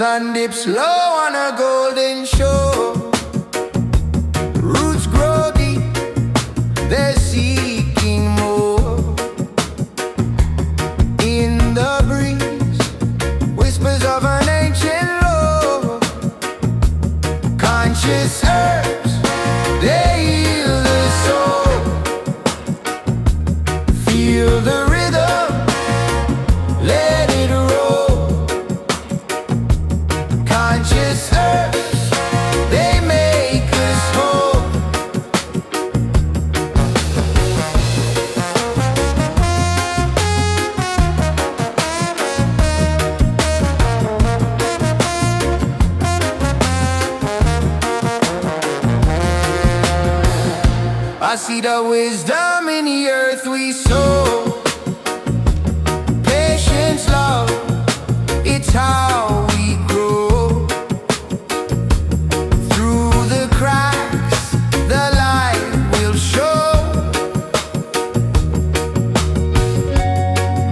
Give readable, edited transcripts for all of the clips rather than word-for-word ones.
sun dips low on a golden shore. Roots grow deep, they're seeking more. In the breeze, whispers of an ancient lore. Conscious herbs, they heal the soul. Feel the rhythm, let it roll. Conscious herbs, they make us whole. I see the wisdom in the earth we sow. Patience, love, it's how we grow. Through the cracks, the light will show.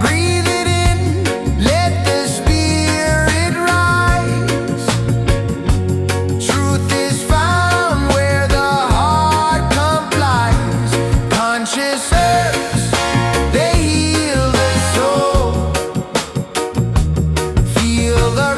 Breathe it in, let the spirit rise. Truth is found where the heart complies. Conscious herbs, they heal the soul. Feel the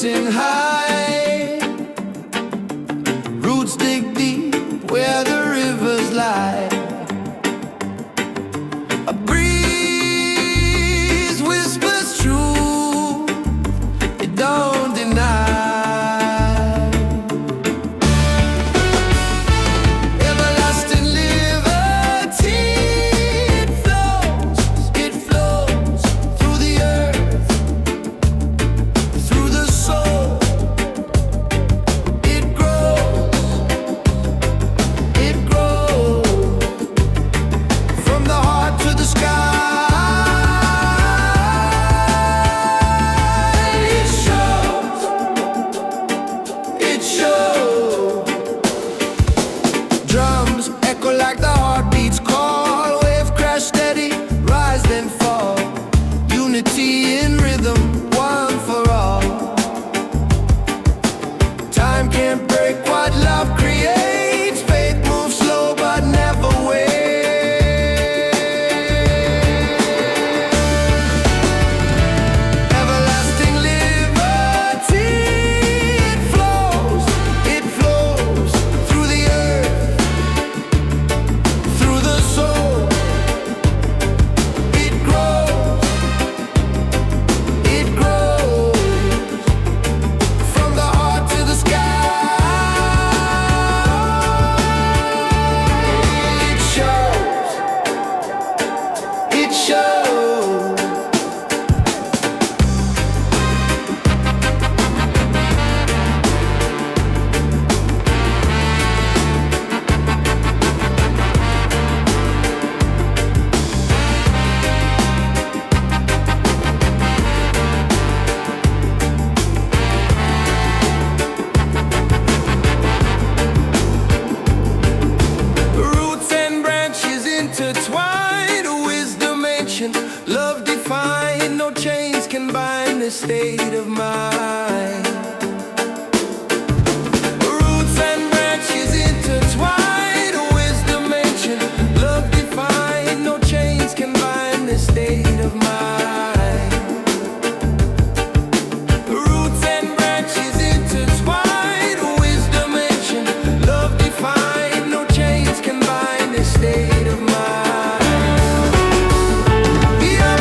mountain high. Roots dig deep where the rivers lie. A breeze whispers truth, it don't deny. Everlasting liberty, it flows through the earth, through the soul. It grows from the heart to the sky. It shows. Drums echo like the heartbeats call. Wave crash steady, rise then fall. Unity in rhythm, one for all. Time can't break what love creates. Faith moves slow but never waits. Everlasting liberty, it flows through the earth, through the soul. It grows from the heart to the sky. It shows. Roots and branches intertwined, wisdom ancient, love defined. No chains can bind this state of mind. Roots and branches intertwined, wisdom ancient, love defined. No chains can bind this state of mind. Roots and branches intertwined, wisdom ancient, love defined. No chains can bind this state of mind. Yeah,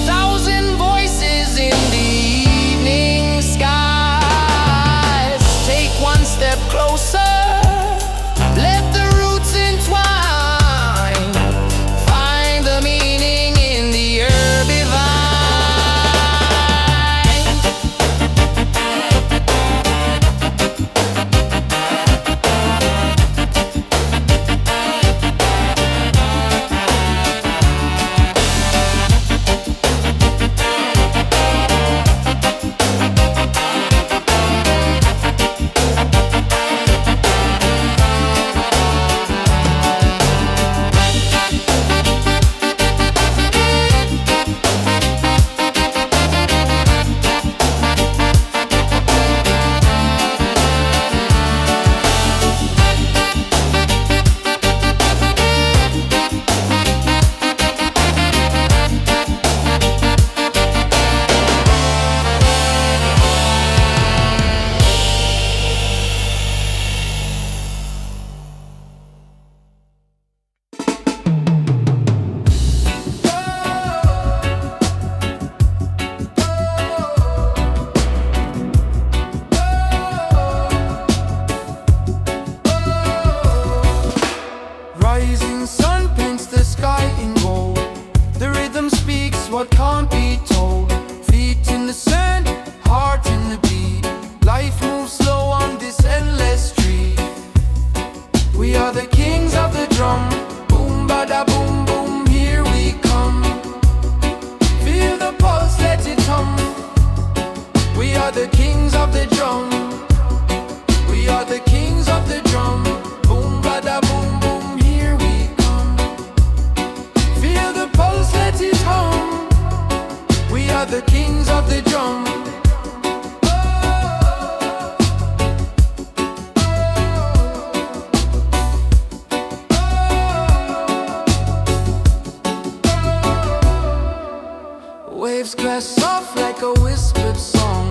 1,000 voices in the evening skies. Take one step closer, let the roots entwine. Find the meaning in the herby vine. Rising sun paints the sky in gold. The rhythm speaks what can't be told. Feet in the sand, heart in the beat. Life moves slow on this endless street. We are the kings of the drum. Boom bada boom boom, here we come. Feel the pulse, let it hum. We are the kings of the drum. We are the kings of the drum. Boom bada boom boom, here we come. Feel the pulse, let it hum. We are the kings of the drum. Waves crash soft like a whispered song.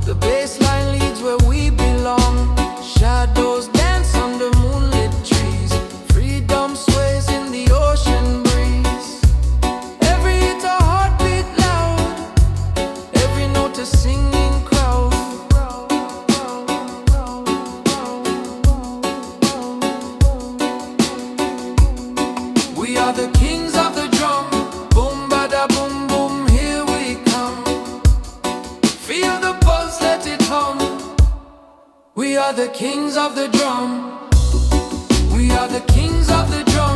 The bass line leads where we belong. Shadows dance under moonlit trees. Freedom sways in the ocean breeze. Every hit a heartbeat loud. Every note a singing crowd. We are the kings of the drum. Boom bada boom boom, here we come. Feel the pulse, let it hum. We are the kings of the drum. We are the kings of the drum.